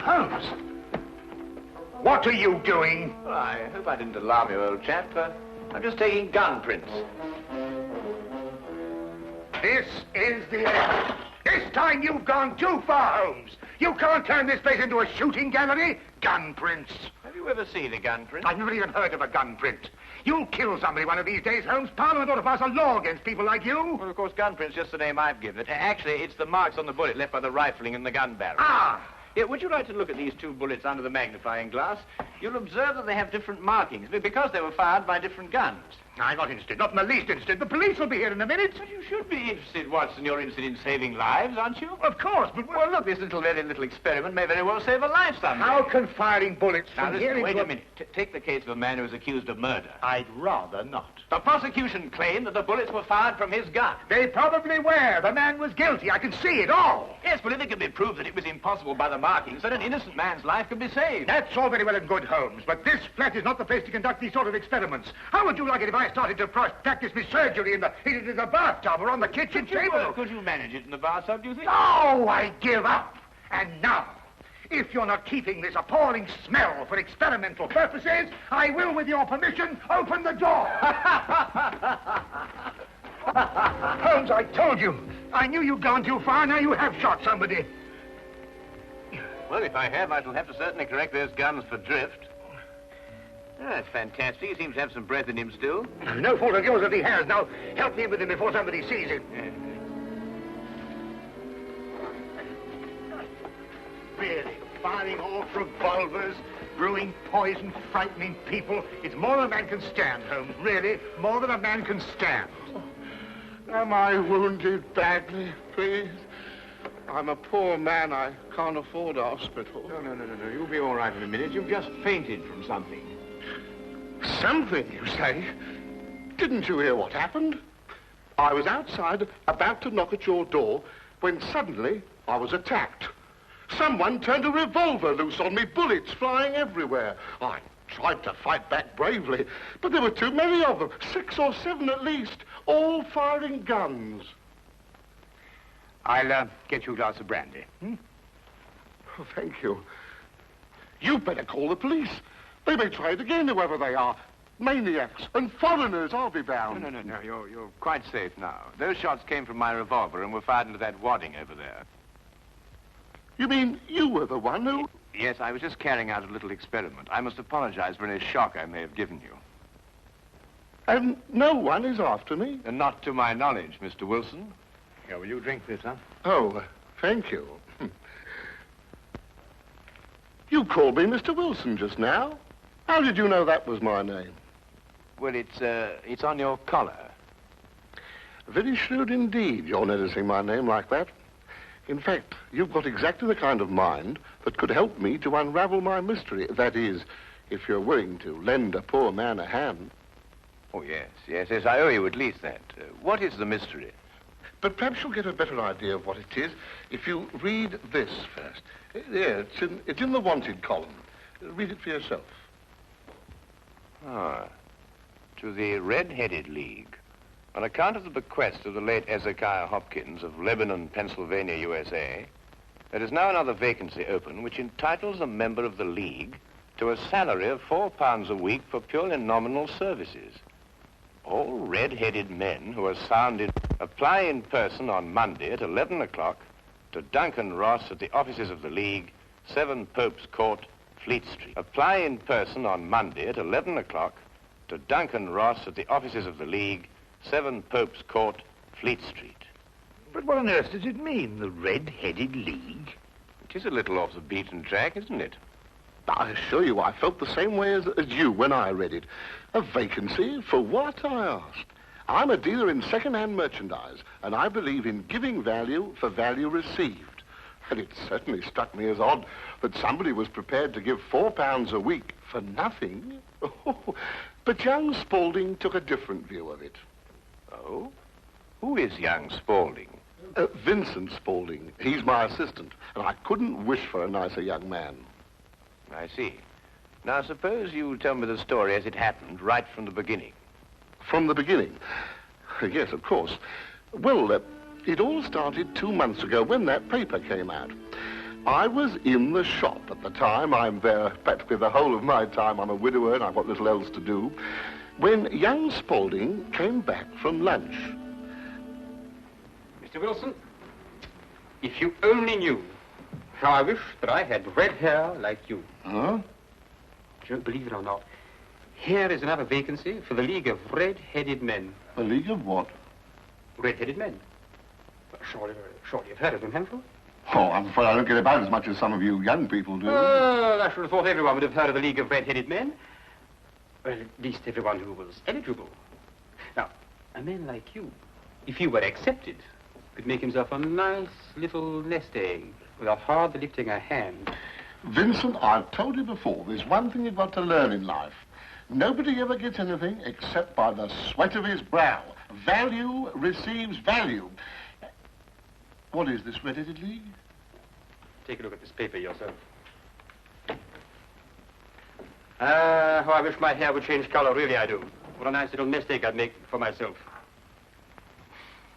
Holmes! What are you doing? Well, I hope I didn't alarm you, old chap. I'm just taking gun prints. This is the end. This time you've gone too far, Holmes. You can't turn this place into a shooting gallery. Gun prints. Have you ever seen a gun print? I've never even heard of a gun print. You'll kill somebody one of these days, Holmes. Parliament ought to pass a law against people like you. Well, of course, gun print's just the name I've given it. Actually, it's the marks on the bullet left by the rifling in the gun barrel. Ah! Yeah, would you like to look at these two bullets under the magnifying glass? You'll observe that they have different markings because they were fired by different guns. I'm not interested, not in the least interested. The police will be here in a minute. But you should be interested, Watson. You're interested in saving lives, aren't you? Of course, but... Well, look, this very little experiment may very well save a life someday. How can firing bullets now, from here into... Wait a minute. Take the case of a man who is accused of murder. I'd rather not. The prosecution claimed that the bullets were fired from his gun. They probably were. The man was guilty. I can see it all. Yes, but if it could be proved that it was impossible by the markings, then an innocent man's life could be saved. That's all very well and good, Holmes, but this flat is not the place to conduct these sort of experiments. How would you like it if I started to practice my surgery in the bathtub or on the kitchen table? Could you manage it in the bathtub, do you think? No, I give up. And now, if you're not keeping this appalling smell for experimental purposes, I will, with your permission, open the door. Holmes, I told you. I knew you'd gone too far. Now you have shot somebody. Well, if I have, I shall have to certainly correct those guns for drift. Oh, that's fantastic. He seems to have some breath in him still. No fault of yours if he has. Now, help me with him before somebody sees him. Yeah. Really, firing off revolvers, brewing poison, frightening people. It's more than a man can stand, Holmes. Really, more than a man can stand. Am I wounded badly, please? I'm a poor man. I can't afford a hospital. No. You'll be all right in a minute. You've just fainted from something. Something, you say? Didn't you hear what happened? I was outside, about to knock at your door, when suddenly I was attacked. Someone turned a revolver loose on me, bullets flying everywhere. I tried to fight back bravely, but there were too many of them, 6 or 7 at least, all firing guns. I'll get you a glass of brandy. Oh, thank you. You better call the police. They may try it again, whoever they are. Maniacs and foreigners, I'll be bound. No. You're quite safe now. Those shots came from my revolver and were fired into that wadding over there. You mean you were the one who... Yes, I was just carrying out a little experiment. I must apologize for any shock I may have given you. And no one is after me? And not to my knowledge, Mr. Wilson. Here, will you drink this, huh? Oh, thank you. You called me Mr. Wilson just now. How did you know that was my name? Well, it's on your collar. Very shrewd indeed, you're noticing my name like that. In fact, you've got exactly the kind of mind that could help me to unravel my mystery. That is, if you're willing to lend a poor man a hand. Oh, yes, I owe you at least that. What is the mystery? But perhaps you'll get a better idea of what it is if you read this first. Yeah, it's in the wanted column. Read it for yourself. To the Red-Headed League. On account of the bequest of the late Ezekiah Hopkins of Lebanon, Pennsylvania, USA, there is now another vacancy open which entitles a member of the League to a salary of £4 a week for purely nominal services. All red-headed men who are sound in... Apply in person on Monday at 11 o'clock to Duncan Ross at the offices of the League, 7 Pope's Court, Fleet Street. Apply in person on Monday at 11 o'clock to Duncan Ross at the offices of the League, 7 Pope's Court, Fleet Street. But what on earth does it mean, the Red-Headed League? It is a little off the beaten track, isn't it? I assure you, I felt the same way as you when I read it. A vacancy for what, I asked. I'm a dealer in second-hand merchandise, and I believe in giving value for value received. And it certainly struck me as odd that somebody was prepared to give £4 a week for nothing. But young Spaulding took a different view of it. Oh? Who is young Spaulding? Vincent Spaulding. He's my assistant, and I couldn't wish for a nicer young man. I see. Now, suppose you tell me the story as it happened, right from the beginning. From the beginning? Yes, of course. Well, it all started 2 months ago when that paper came out. I was in the shop at the time. I'm there practically the whole of my time. I'm a widower and I've got little else to do. When young Spaulding came back from lunch. Mr. Wilson, if you only knew how I wish that I had red hair like you. Huh? Don't believe it or not, here is another vacancy for the League of Red-Headed Men. A league of what? Red-Headed Men. Surely you've heard of them, haven't you? Oh, I'm afraid I don't get about as much as some of you young people do. I should have thought everyone would have heard of the League of Red-Headed Men. Well, at least everyone who was eligible. Now, a man like you, if you were accepted, could make himself a nice little nest egg without hardly lifting a hand. Vincent, I've told you before, there's one thing you've got to learn in life. Nobody ever gets anything except by the sweat of his brow. Value receives value. What is this Red-Headed League? Take a look at this paper yourself. How I wish my hair would change color, really I do. What a nice little nest egg I'd make for myself.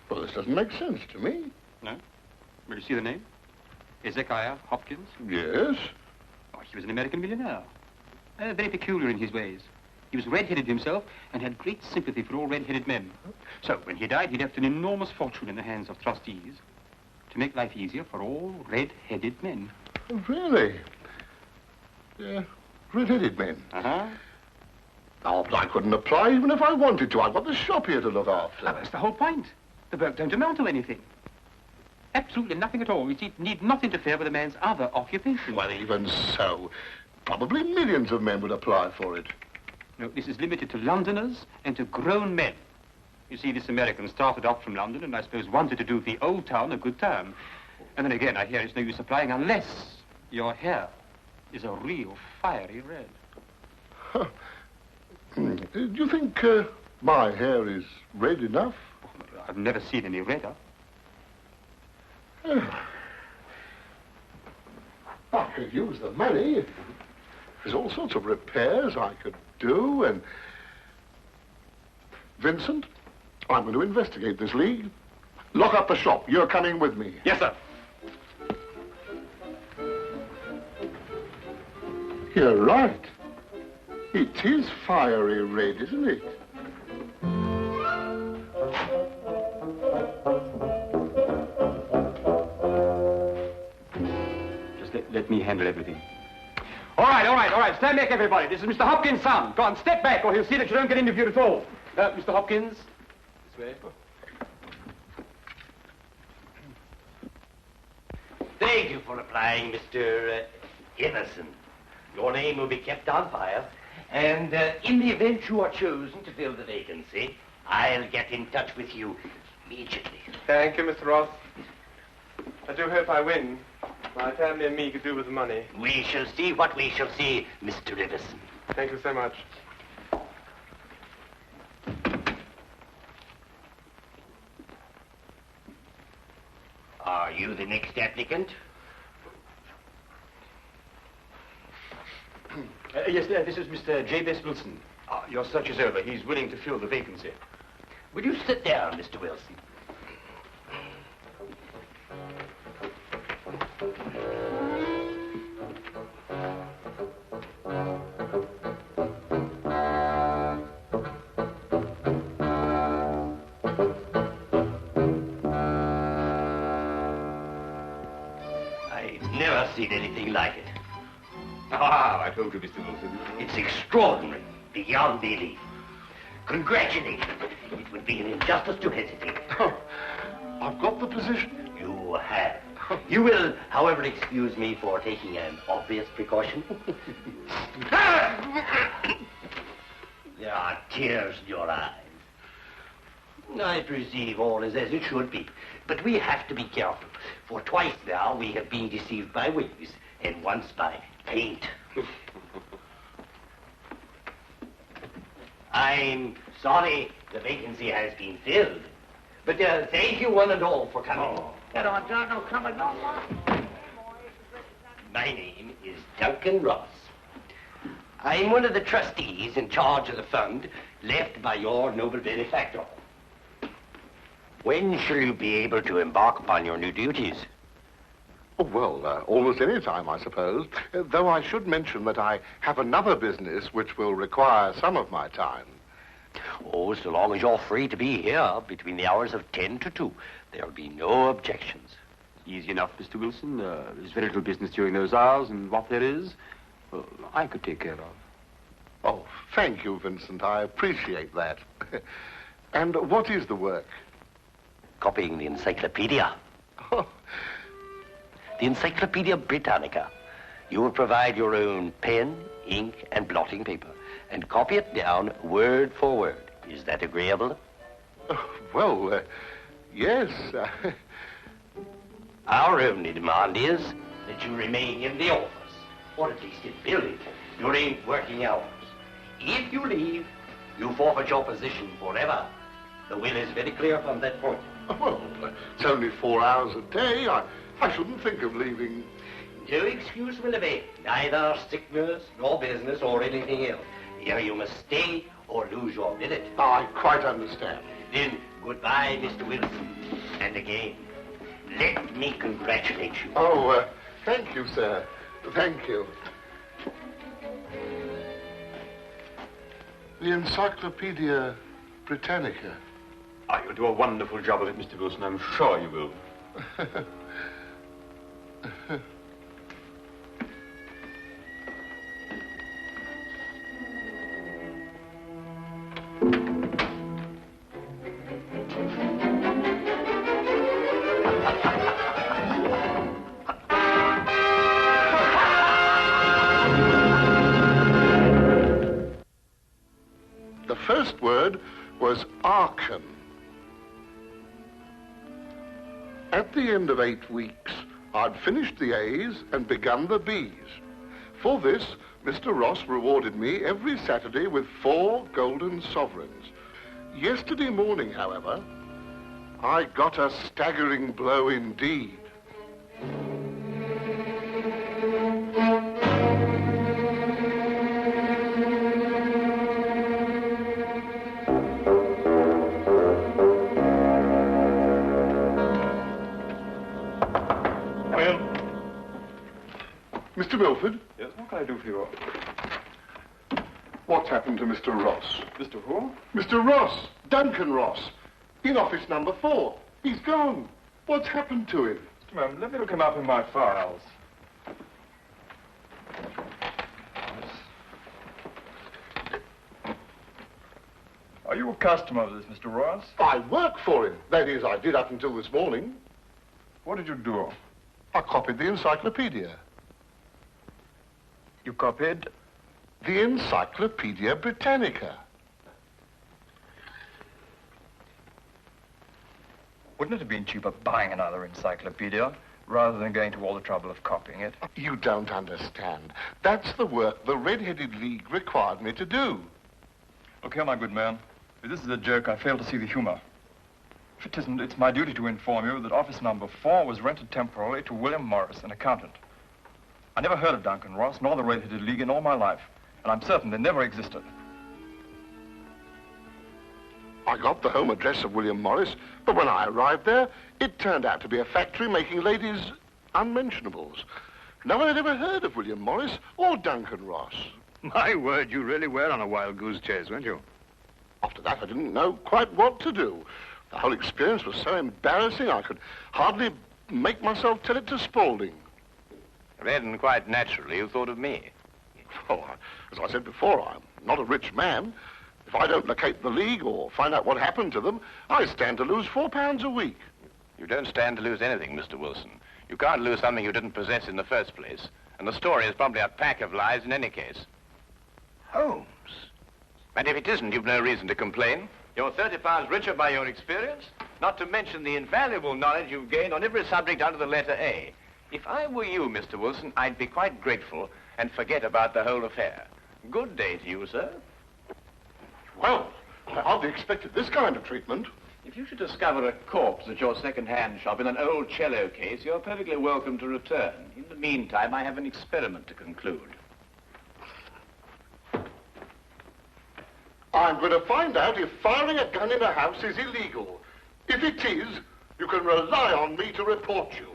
Well, this doesn't make sense to me. No? Will you see the name? Hezekiah Hopkins? Yes. Oh, he was an American millionaire. Very peculiar in his ways. He was red-headed himself and had great sympathy for all red-headed men. So, when he died, he left an enormous fortune in the hands of trustees to make life easier for all red-headed men. Oh, really? Yeah, red-headed men. Uh-huh. Oh, I couldn't apply even if I wanted to. I've got the shop here to look after. Oh, that's the whole point. The work don't amount to anything. Absolutely nothing at all. It need not interfere with a man's other occupation. Well, even so, probably millions of men would apply for it. No, this is limited to Londoners and to grown men. You see, this American started off from London and I suppose wanted to do the old town a good turn. And then again, I hear it's no use applying unless your hair is a real fiery red. Huh. Do you think my hair is red enough? Oh, I've never seen any redder. I could use the money. There's all sorts of repairs I could do, and... Vincent, I'm going to investigate this league. Lock up the shop. You're coming with me. Yes, sir. You're right. It is fiery red, isn't it? Just let me handle everything. All right. Stand back, everybody. This is Mr. Hopkins' son. Go on, step back, or he'll see that you don't get interviewed at all. Mr. Hopkins, this way. Thank you for applying, Mr. Everson. Your name will be kept on file, and in the event you are chosen to fill the vacancy, I'll get in touch with you immediately. Thank you, Mr. Ross. I do hope I win. My family and me could do with the money. We shall see what we shall see, Mr. Everson. Thank you so much. Are you the next applicant? Yes, this is Mr. J.B.S. Wilson. Your search is over. He's willing to fill the vacancy. Will you sit down, Mr. Wilson? I've never seen anything like it. I told you, Mr. Wilson. It's extraordinary, beyond belief. Congratulations. It would be an injustice to hesitate. Oh, I've got the position. You have. You will, however, excuse me for taking an obvious precaution. There are tears in your eyes. I perceive all is as it should be, but we have to be careful, for twice now we have been deceived by wigs, and once by paint. I'm sorry the vacancy has been filled, but thank you one and all for coming. Get on, John. No, come along. My name is Duncan Ross. I'm one of the trustees in charge of the fund left by your noble benefactor. When shall you be able to embark upon your new duties? Oh, well, almost any time, I suppose. Though I should mention that I have another business which will require some of my time. Oh, so long as you're free to be here between the hours of 10 to 2, there'll be no objections. Easy enough, Mr. Wilson. There's very little business during those hours, and what there is, well, I could take care of. Oh, thank you, Vincent. I appreciate that. And what is the work? Copying the encyclopedia. Oh. The Encyclopedia Britannica. You will provide your own pen, ink, and blotting paper, and copy it down word for word. Is that agreeable? Oh, well, yes. Our only demand is that you remain in the office, or at least in building, during working hours. If you leave, you forfeit your position forever. The will is very clear from that point. Well, it's only 4 hours a day. I shouldn't think of leaving. No excuse will avail, neither sickness, nor business, or anything else. Here you must stay or lose your billet. I quite understand. Then, goodbye, Mr. Wilson. And again, let me congratulate you. Oh, thank you, sir. Thank you. The Encyclopedia Britannica. Ah, you'll do a wonderful job of it, Mr. Wilson. I'm sure you will. The first word was Archon. At the end of 8 weeks, I'd finished the A's and begun the B's. For this, Mr. Ross rewarded me every Saturday with 4 golden sovereigns. Yesterday morning, however, I got a staggering blow indeed. Mr. Milford? Yes, what can I do for you? What's happened to Mr. Ross? Mr. Who? Mr. Ross! Duncan Ross! In office number 4. He's gone. What's happened to him? Ma'am, let me look him up in my files. Are you a customer of this, Mr. Ross? I work for him. That is, I did up until this morning. What did you do? I copied the encyclopedia. You copied? The Encyclopedia Britannica. Wouldn't it have been cheaper buying another encyclopedia rather than going to all the trouble of copying it? You don't understand. That's the work the Red-Headed League required me to do. Look here, my good man. If this is a joke, I fail to see the humor. If it isn't, it's my duty to inform you that office number 4 was rented temporarily to William Morris, an accountant. I never heard of Duncan Ross, nor the Red-Headed League in all my life, and I'm certain they never existed. I got the home address of William Morris, but when I arrived there, it turned out to be a factory making ladies' unmentionables. No one had ever heard of William Morris or Duncan Ross. My word, you really were on a wild goose chase, weren't you? After that, I didn't know quite what to do. The whole experience was so embarrassing, I could hardly make myself tell it to Spaulding. Then, quite naturally, you thought of me. Well, as I said before, I'm not a rich man. If I don't locate the League or find out what happened to them, I stand to lose £4 a week. You don't stand to lose anything, Mr. Wilson. You can't lose something you didn't possess in the first place. And the story is probably a pack of lies in any case. Holmes. And if it isn't, you've no reason to complain. You're 30 pounds richer by your experience, not to mention the invaluable knowledge you've gained on every subject under the letter A. If I were you, Mr. Wilson, I'd be quite grateful and forget about the whole affair. Good day to you, sir. Well, I hardly expected this kind of treatment. If you should discover a corpse at your second-hand shop in an old cello case, you're perfectly welcome to return. In the meantime, I have an experiment to conclude. I'm going to find out if firing a gun in a house is illegal. If it is, you can rely on me to report you.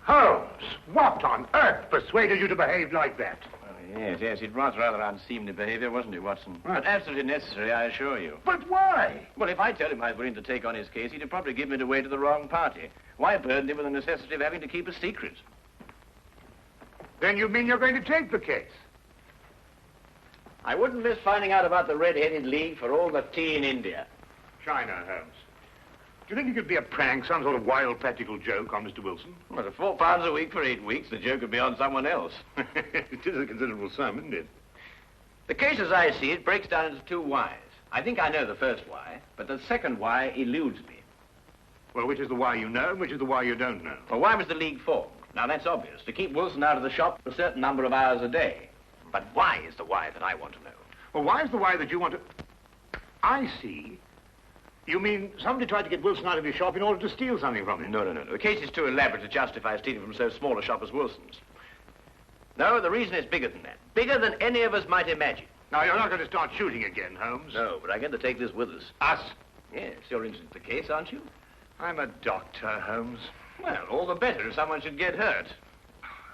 Holmes, what on earth persuaded you to behave like that? Yes, it was rather unseemly behavior, wasn't it, Watson? Right. But absolutely necessary, I assure you. But why? Well, if I tell him I was willing to take on his case, he'd probably give me away to the wrong party. Why burden him with the necessity of having to keep a secret? Then you mean you're going to take the case? I wouldn't miss finding out about the Red-Headed League for all the tea in India. China, Holmes. Do you think it could be a prank, some sort of wild practical joke on Mr. Wilson? Well, at £4 a week for 8 weeks, the joke would be on someone else. It is a considerable sum, isn't it? The case, as I see it, breaks down into two whys. I think I know the first why, but the second why eludes me. Well, which is the why you know and which is the why you don't know? Well, why was the League formed? Now, that's obvious. To keep Wilson out of the shop a certain number of hours a day. But why is the why that I want to know? Well, why is the why that you want to... I see. You mean somebody tried to get Wilson out of his shop in order to steal something from him? No. The case is too elaborate to justify stealing from so small a shop as Wilson's. No, the reason is bigger than that. Bigger than any of us might imagine. Now, you're not going to start shooting again, Holmes. No, but I'm going to take this with us. Us? Yes, you're interested in the case, aren't you? I'm a doctor, Holmes. Well, all the better if someone should get hurt.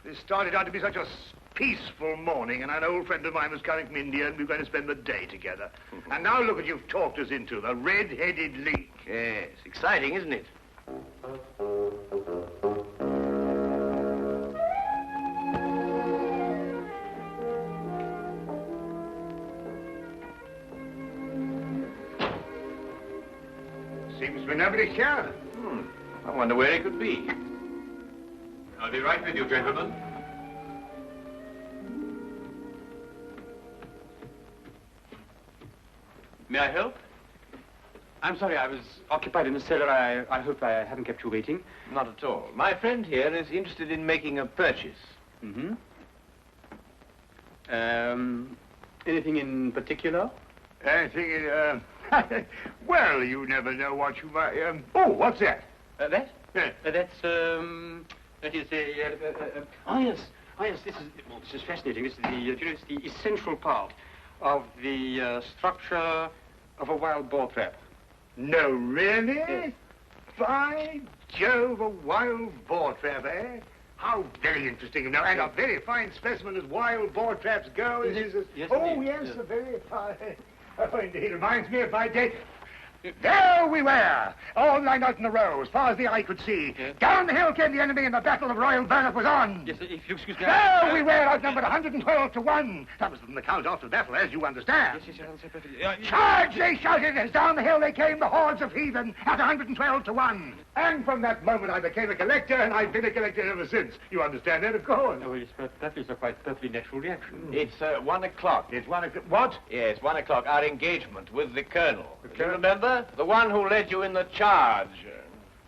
This started out to be such a peaceful morning, and an old friend of mine was coming from India, and we were going to spend the day together. And now look what you've talked us into, the Red-Headed League. Yes, exciting, isn't it? Seems to be nobody here. I wonder where he could be. I'll be right with you, gentlemen. May I help? I'm sorry, I was occupied in the cellar. I hope I haven't kept you waiting. Not at all. My friend here is interested in making a purchase. Mm-hmm. Anything in particular? Anything in, well, you never know what you might, oh, what's that? That? Yeah. That is a... Oh, yes, this is fascinating. This is it's the essential part of the structure of a wild boar trap. No, really? Yes. By Jove, a wild boar trap, eh? How very interesting, you know, and a very fine specimen as wild boar traps go. It is. Yes, oh, indeed. yes, a very fine. Oh, indeed, reminds me of my day. There we were, all lined out in a row, as far as the eye could see. Yes. Down the hill came the enemy, and the Battle of Royal Burnett was on. Yes, if you excuse me... There we were, outnumbered 112 to 1. That was from the count after the battle, as you understand. Yes, I'll say perfectly. Charge, they shouted, as down the hill they came, the hordes of heathen, at 112 to 1. And from that moment I became a collector, and I've been a collector ever since. You understand that, of course. Oh, yes, but that is a quite perfectly natural reaction. It's 1 o'clock. It's 1 o'clock. What? Yes, 1 o'clock. Our engagement with the Colonel. Do you remember? The one who led you in the charge.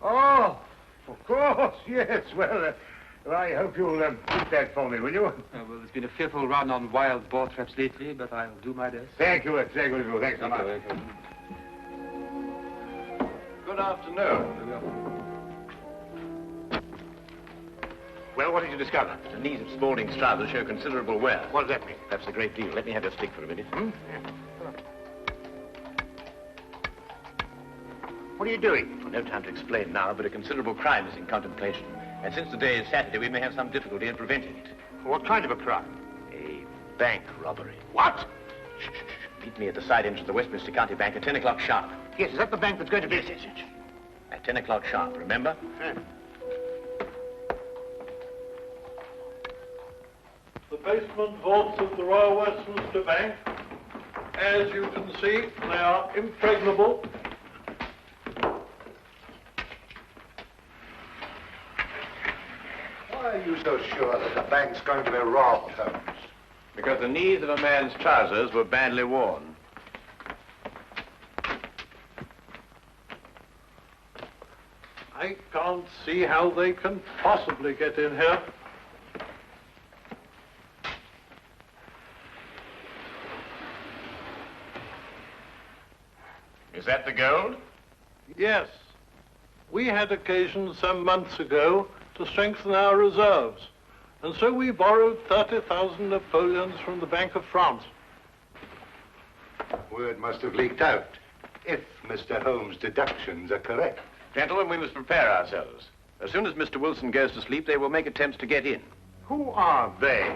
Oh, of course, yes. Well, I hope you'll keep that for me, will you? Well, there's been a fearful run on wild boar traps lately, but I'll do my best. Thank you, thanks so much. Good afternoon. Well, what did you discover? The knees of Spaulding's trousers show considerable wear. What does that mean? That's a great deal. Let me have your stick for a minute. What are you doing? Well, no time to explain now, but a considerable crime is in contemplation. And since today is Saturday, we may have some difficulty in preventing it. What kind of a crime? A bank robbery. What? Shh. Meet me at the side entrance of the Westminster County Bank at 10 o'clock sharp. Yes, is that the bank that's going to be... Yes. At 10 o'clock sharp, remember? The basement vaults of the Royal Westminster Bank, as you can see, they are impregnable. Why are you so sure that the bank's going to be robbed, Holmes? Because the knees of a man's trousers were badly worn. I can't see how they can possibly get in here. Is that the gold? Yes. We had occasion some months ago to strengthen our reserves, and so we borrowed 30,000 Napoleons from the Bank of France. Word must have leaked out, if Mr. Holmes' deductions are correct. Gentlemen, we must prepare ourselves. As soon as Mr. Wilson goes to sleep, they will make attempts to get in. Who are they?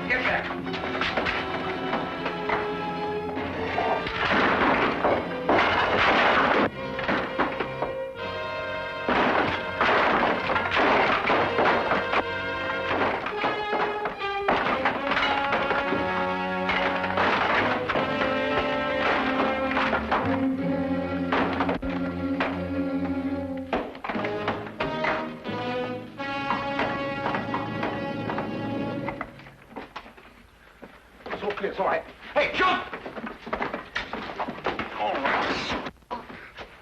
Get back! It's all right. Hey, jump!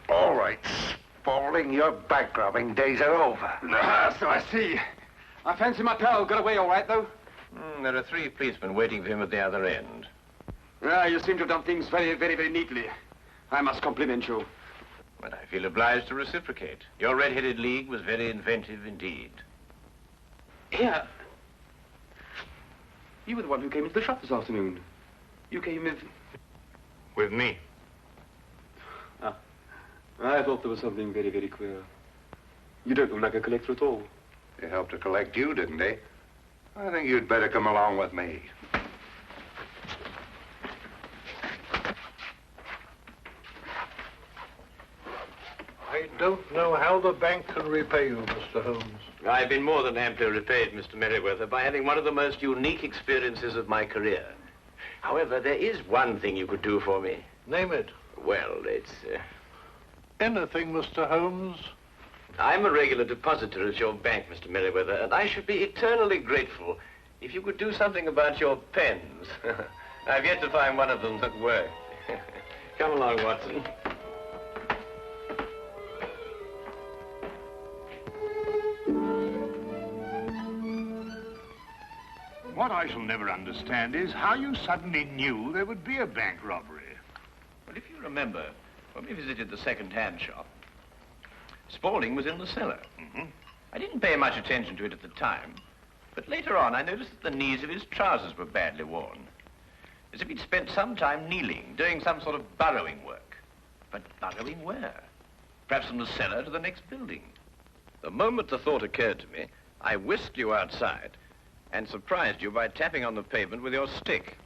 All right, Spaulding, your back-robbing days are over. So I see. I fancy my pal got away all right, though. There are 3 policemen waiting for him at the other end. You seem to have done things very, very, very neatly. I must compliment you. But I feel obliged to reciprocate. Your red-headed league was very inventive indeed. Here. You were the one who came into the shop this afternoon. You came with... With me? Ah. I thought there was something very, very queer. You don't look like a collector at all. They helped to collect you, didn't they? I think you'd better come along with me. I don't know how the bank can repay you, Mr. Holmes. I've been more than amply repaid, Mr. Merriweather, by having one of the most unique experiences of my career. However, there is one thing you could do for me. Name it. Well, it's... Anything, Mr. Holmes? I'm a regular depositor at your bank, Mr. Merriweather, and I should be eternally grateful if you could do something about your pens. I've yet to find one of them that works. Come along, Watson. What I shall never understand is how you suddenly knew there would be a bank robbery. Well, if you remember, when we visited the second-hand shop, Spaulding was in the cellar. I didn't pay much attention to it at the time, but later on I noticed that the knees of his trousers were badly worn, as if he'd spent some time kneeling, doing some sort of burrowing work. But burrowing where? Perhaps from the cellar to the next building. The moment the thought occurred to me, I whisked you outside and surprised you by tapping on the pavement with your stick.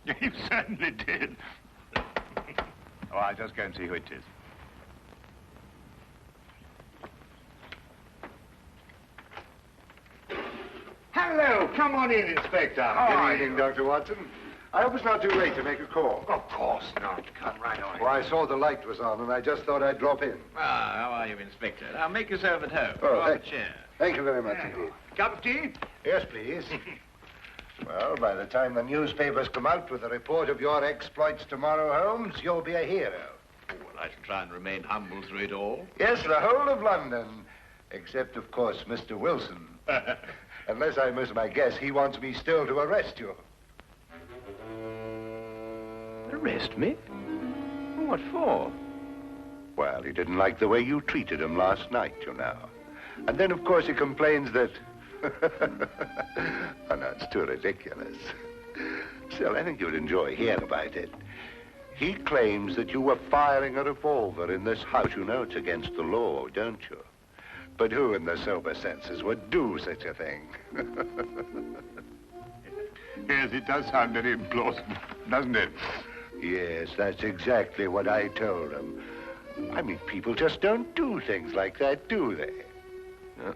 You certainly did. Oh, I'll just go and see who it is. Hello, come on in, Inspector. Good evening, Dr. Watson. I hope it's not too late to make a call. Of course not. Come right on. Well, I saw the light was on, and I just thought I'd drop in. Ah, how are you, Inspector? Now, make yourself at home. Oh, Draw a chair. Thank you very much indeed. Cup of tea? Yes, please. Well, by the time the newspapers come out with a report of your exploits tomorrow, Holmes, you'll be a hero. Oh, well, I shall try and remain humble through it all. Yes, the whole of London, except, of course, Mr. Wilson. Unless I miss my guess, he wants me still to arrest you. Arrest me? What for? Well, he didn't like the way you treated him last night, you know. And then, of course, he complains that... Oh, no, it's too ridiculous. Still, I think you'd enjoy hearing about it. He claims that you were firing a revolver in this house. You know it's against the law, don't you? But who in their sober senses would do such a thing? Yes, it does sound very implausible, doesn't it? Yes, that's exactly what I told him. I mean, people just don't do things like that, do they? No.